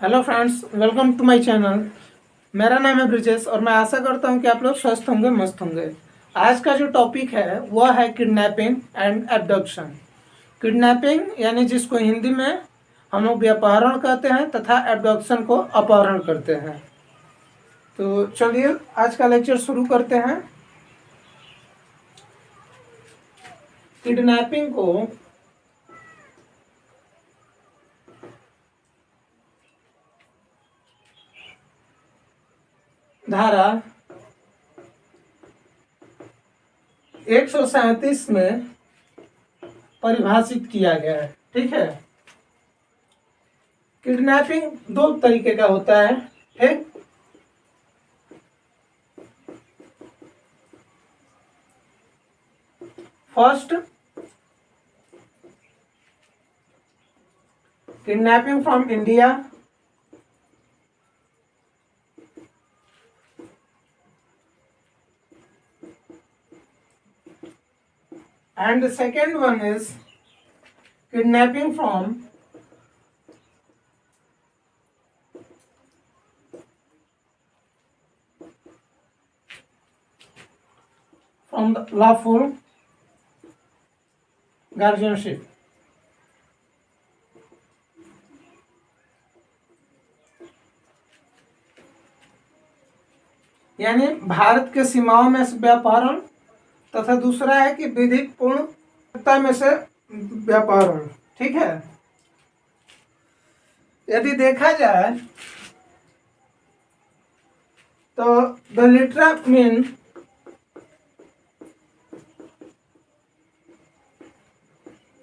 Hello friends, welcome to my channel. मेरा नाम है ब्रिजेश और मैं आशा करता हूं कि आप लोग स्वस्थ होंगे, मस्त होंगे। आज का जो टॉपिक है वह है किडनैपिंग एंड एब्डक्शन। किडनैपिंग यानी जिसको हिंदी में हम लोग व्यापहरण कहते हैं तथा एब्डक्शन को अपहरण करते हैं। तो चलिए आज का लेक्चर शुरू करते हैं। किडनैपिंग को धारा 137 में परिभाषित किया गया है। ठीक है, किडनैपिंग दो तरीके का होता है। एक first, kidnapping from India, and the second one is kidnapping from the lawful guardianship। यानी भारत के सीमाओं में से व्यापारण तथा दूसरा है कि विधिक पूर्णता में से व्यापारण। ठीक है, यदि देखा जाए तो the literal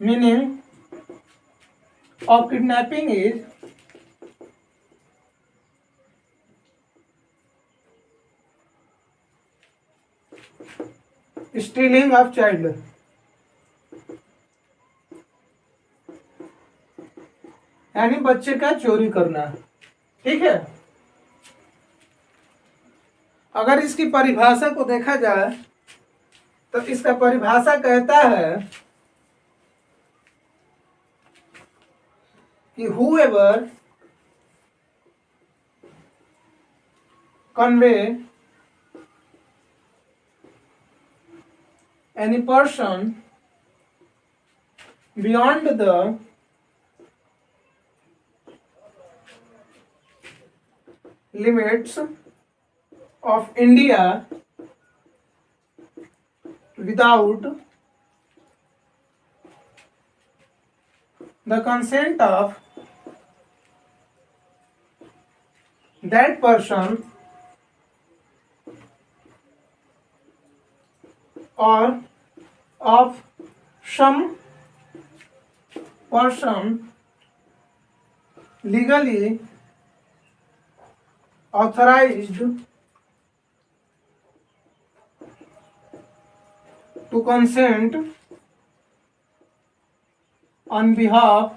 meaning of kidnapping is stealing of child. यानी बच्चे का चोरी करना। ठीक है, अगर इसकी परिभाषा को देखा जाए तो इसका परिभाषा कहता है कि whoever convey any person beyond the limits of India without the consent of that person or of some person legally authorized to consent on behalf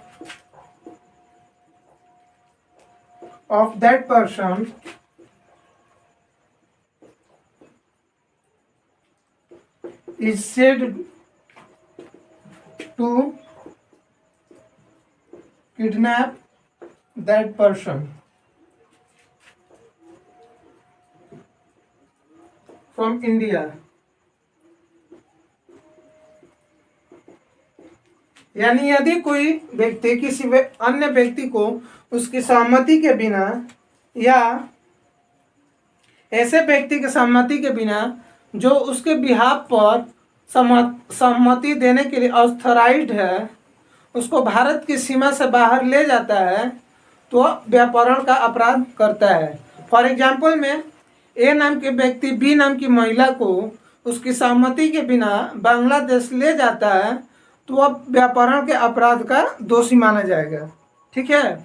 of that person is said to kidnap that person from India। यानी यदि कोई व्यक्ति किसी अन्य व्यक्ति को उसकी सहमति के बिना या ऐसे व्यक्ति की सहमति के बिना जो उसके बिहाफ पर सहमति देने के लिए ऑथराइज्ड है, उसको भारत की सीमा से बाहर ले जाता है तो व्यापारण का अपराध करता है। फॉर एग्जाम्पल में ए नाम के व्यक्ति बी नाम की महिला को उसकी सहमति के बिना बांग्लादेश ले जाता है तो वह व्यापारण के अपराध का दोषी माना जाएगा। ठीक है,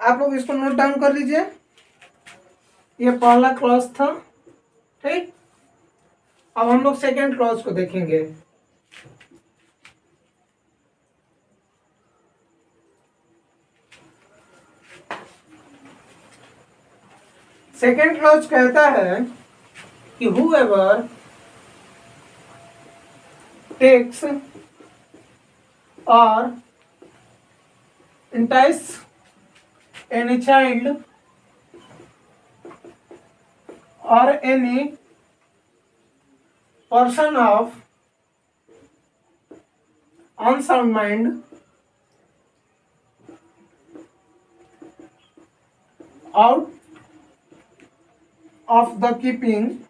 आप लोग इसको नोट डाउन कर लीजिए। ये पहला क्लॉज था। ठीक, अब हम लोग सेकेंड क्लॉज को देखेंगे। सेकेंड क्लॉज कहता है कि whoever takes or entice any child or any person of unsound mind out of the keeping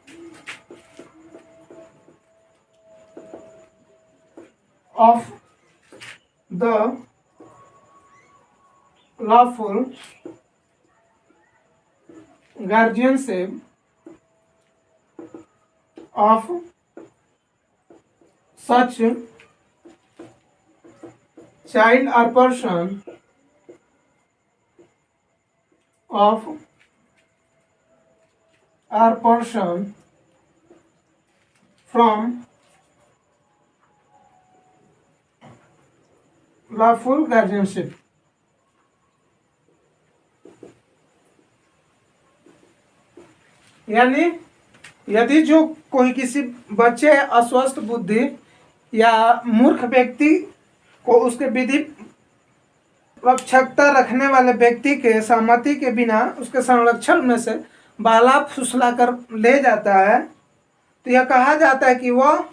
of the lawful guardianship of such child or person of or person from lawful guardianship। यानी यदि जो कोई किसी बच्चे अस्वस्थ बुद्धि या मूर्ख व्यक्ति को उसके विधि रक्षकता रखने वाले व्यक्ति के सहमति के बिना उसके संरक्षण में से बाला फुसला कर ले जाता है, तो यह कहा जाता है कि वह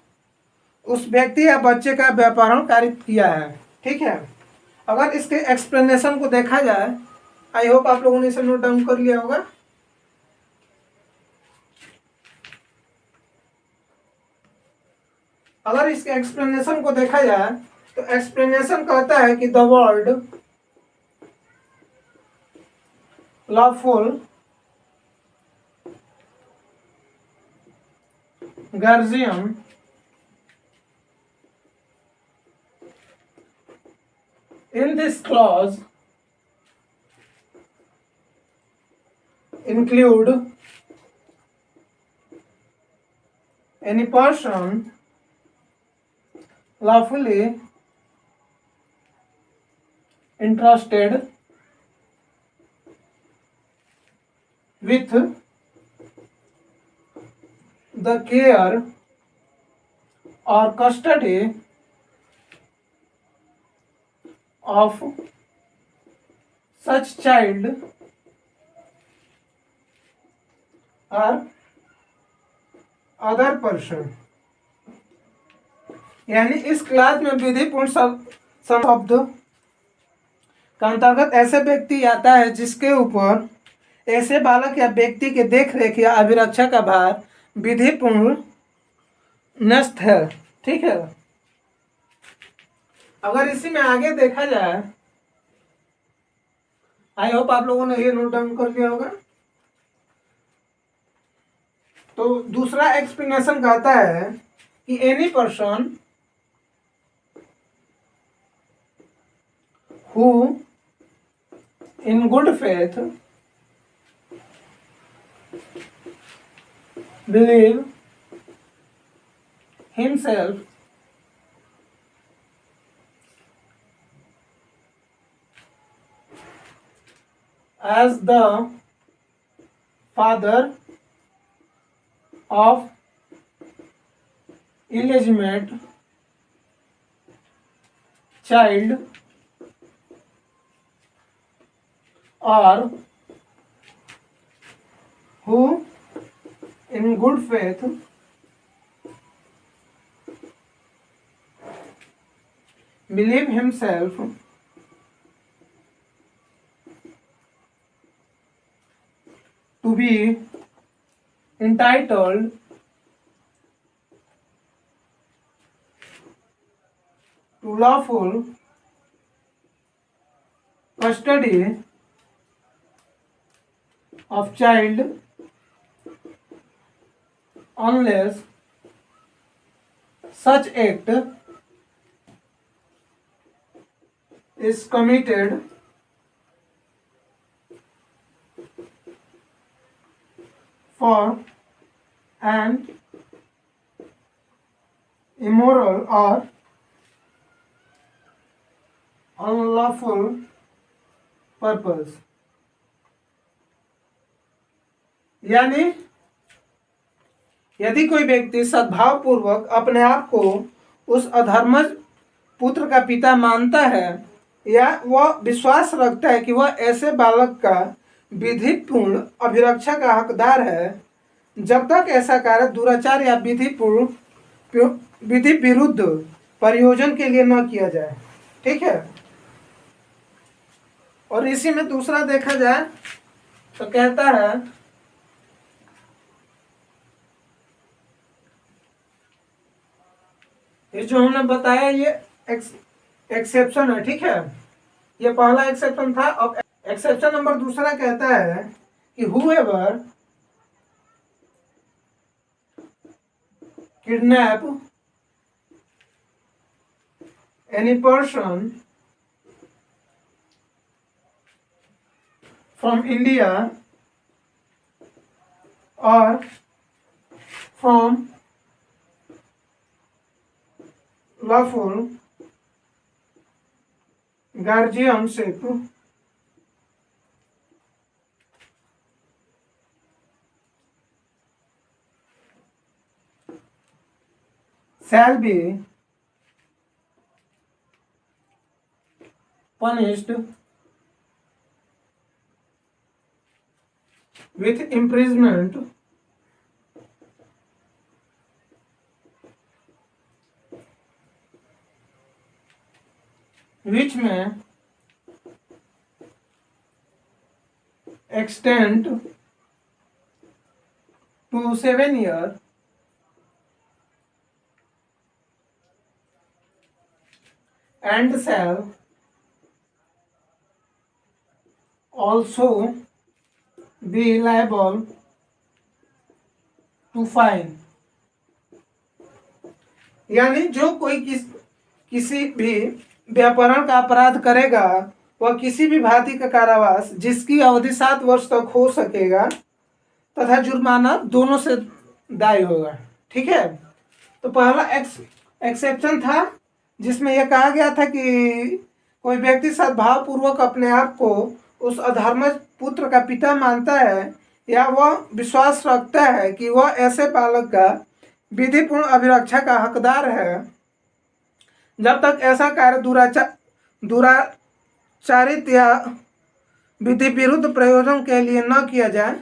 उस व्यक्ति या बच्चे का व्यापहरण कारित किया है। ठीक है, अगर इसके एक्सप्लेनेशन को देखा जाए, आई होप आप लोगों ने इसे नोट डाउन कर लिया होगा। अगर इसके एक्सप्लेनेशन को देखा जाए तो एक्सप्लेनेशन कहता है कि the world lawful guardian in this clause include any person lawfully entrusted with the care or custody of such child or other person। यानी इस क्लास में विधिपूर्ण शब्द का अंतर्गत ऐसे व्यक्ति आता है जिसके ऊपर ऐसे बालक या व्यक्ति के देख रेख या अभिरक्षा का भार विधिपूर्ण न्यस्त है। ठीक है, अगर इसी में आगे देखा जाए, आई होप आप लोगों ने ये नोट डाउन कर लिया होगा। तो दूसरा एक्सप्लेनेशन कहता है कि any person who in good faith believe himself as the father of illegitimate child or who in good faith believe himself to be entitled to lawful custody of child unless such act is committed for an immoral or unlawful purpose। यानी यदि कोई व्यक्ति सद्भाव पूर्वक अपने आप को उस अधर्मज पुत्र का पिता मानता है या वह विश्वास रखता है कि वह ऐसे बालक का विधिपूर्ण अभिरक्षा का हकदार है जब तक ऐसा कार्य दुराचार या विधि विरुद्ध प्रयोजन के लिए न किया जाए। ठीक है। और इसी में दूसरा देखा जाए तो कहता है ये जो हमने बताया ये एक्सेप्शन है। ठीक है, ये पहला एक्सेप्शन था। अब एक्सेप्शन नंबर दूसरा कहता है कि whoever kidnap any person from India or from lawful guardianship shall be punished with imprisonment which may extend to 7 years and shall also be liable to fine। यानी जो कोई किसी भी व्यापारण का अपराध करेगा वह किसी भी भांति का कारावास जिसकी अवधि 7 वर्ष तक हो सकेगा तथा जुर्माना दोनों से दायी होगा। ठीक है। तो पहला एक्सेप्शन था जिसमें यह कहा गया था कि कोई व्यक्ति सद्भावपूर्वक अपने आप को उस अधर्म पुत्र का पिता मानता है या वह विश्वास रखता है कि वह ऐसे बालक का विधिपूर्ण अभिरक्षा का हकदार है जब तक ऐसा कार्य दुराचारित या विधि विरुद्ध प्रयोजन के लिए न किया जाए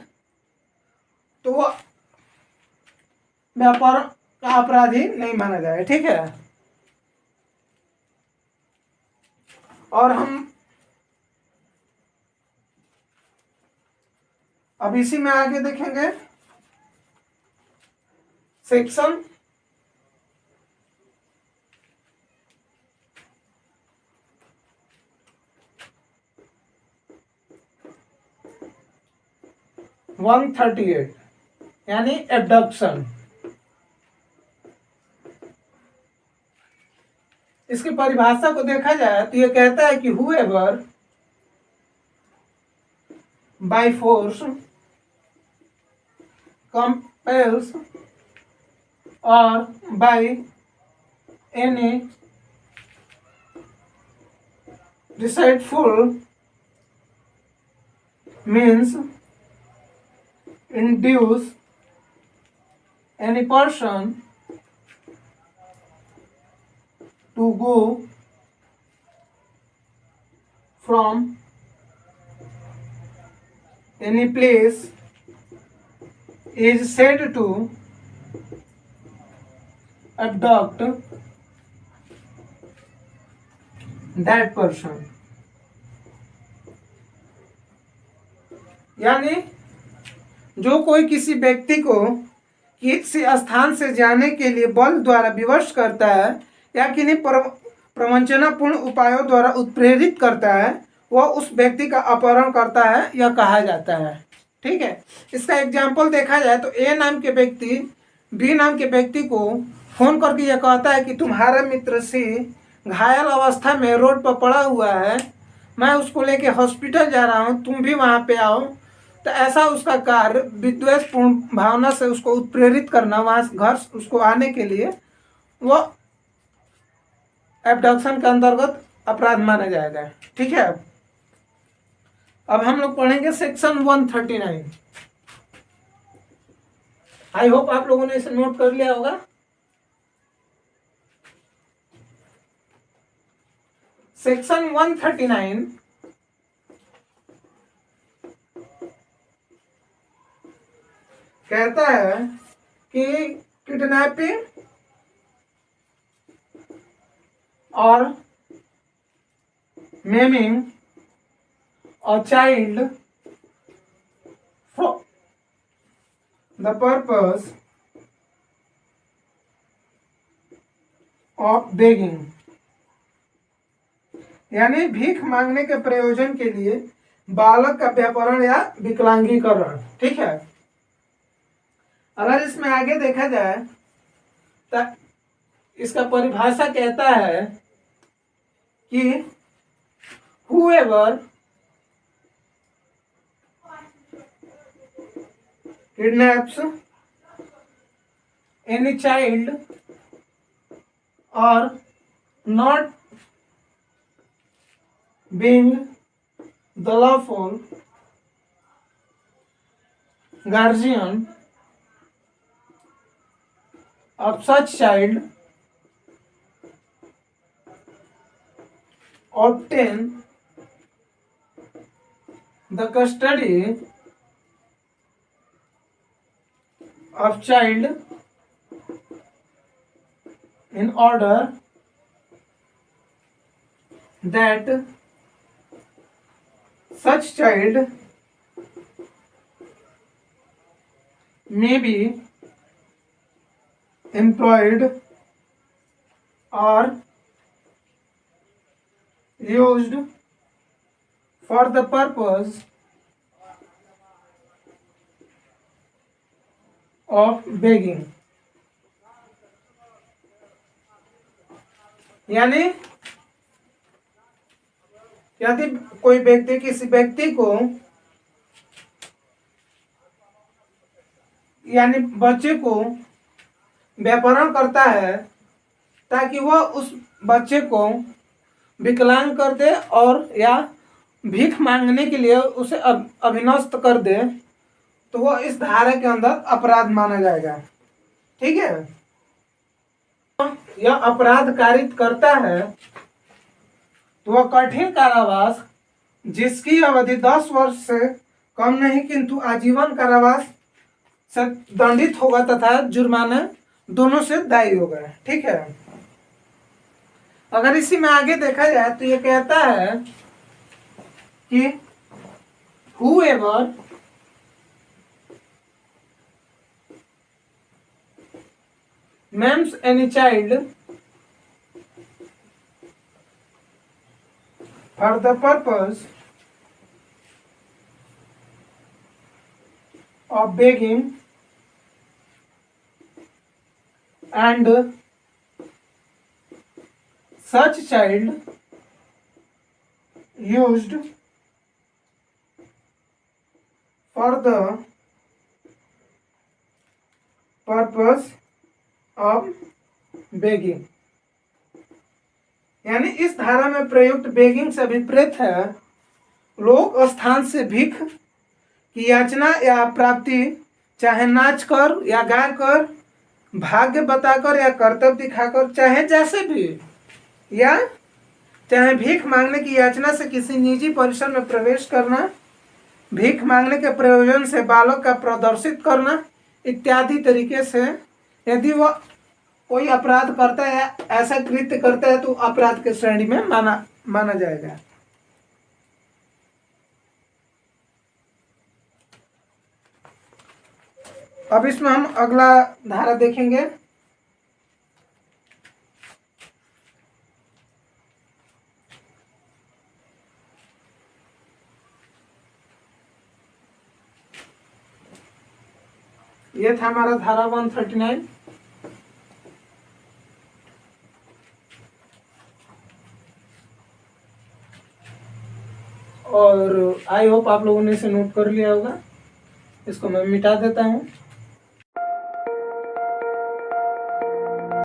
तो वह व्यापार का अपराधी नहीं माना जाए। ठीक है। और हम अब इसी में आगे देखेंगे सेक्शन 138 यानी एब्डक्शन। इसकी परिभाषा को देखा जाए तो यह कहता है कि whoever by force compels or by any deceitful means induce any person to go from any place is said to abduct that person। यानी जो कोई किसी व्यक्ति को किसी स्थान से जाने के लिए बल द्वारा विवश करता है या किन्हीं प्रवंचनापूर्ण उपायों द्वारा उत्प्रेरित करता है वह उस व्यक्ति का अपहरण करता है यह कहा जाता है। ठीक है। इसका एग्जाम्पल देखा जाए तो ए नाम के व्यक्ति बी नाम के व्यक्ति को फोन करके यह कहता है कि तुम्हारा मित्र सी घायल अवस्था में रोड पर पड़ा हुआ है, मैं उसको लेके हॉस्पिटल जा रहा हूँ, तुम भी वहाँ पे आओ। तो ऐसा उसका कार्य विद्वेषपूर्ण भावना से उसको उत्प्रेरित करना वहाँ घर उसको आने के लिए वो एब्डक्शन के अंतर्गत अपराध माना जाएगा। ठीक है। अब हम लोग पढ़ेंगे सेक्शन 139। आई होप आप लोगों ने इसे नोट कर लिया होगा। सेक्शन 139 कहता है कि किडनैपिंग और maiming a child for the purpose of begging, यानी भीख मांगने के प्रयोजन के लिए बालक का व्यापरण या विकलांगीकरण। ठीक है, अगर इसमें आगे देखा जाए तो इसका परिभाषा कहता है कि whoever kidnaps any child or not being the lawful guardian of such child obtain the custody of child in order that such child may be employed or used for the purpose of begging, यानी यदि कोई व्यक्ति किसी व्यक्ति को यानी बच्चे को व्यापरण करता है ताकि वह उस बच्चे को विकलांग कर दे और या भीख मांगने के लिए उसे अभिनस्त कर दे, तो वह इस धारा के अंदर अपराध माना जाएगा। ठीक है, यह अपराध कारित करता है तो वह कठिन कारावास जिसकी अवधि 10 वर्ष से कम नहीं किंतु आजीवन कारावास से दंडित होगा तथा जुर्माना दोनों से दायी होगा। ठीक है, अगर इसी में आगे देखा जाए तो ये कहता है कि whoever maims any child for the purpose of begging and such child used for the purpose of begging, यानी इस धारा में प्रयुक्त बेगिंग से विपरीत है लोक स्थान से भीख की याचना या प्राप्ति, चाहे नाच कर या गा कर, भाग्य बताकर या कर्तव्य दिखाकर, चाहे जैसे भी, या चाहे भीख मांगने की याचना से किसी निजी परिसर में प्रवेश करना, भीख मांगने के प्रयोजन से बालक का प्रदर्शित करना इत्यादि तरीके से यदि वह कोई अपराध करता है या ऐसा कृत्य करता है तो अपराध के श्रेणी में माना जाएगा। अब इसमें हम अगला धारा देखेंगे। ये था हमारा धारा 139। और आई होप आप लोगों ने इसे नोट कर लिया होगा। इसको मैं मिटा देता हूँ।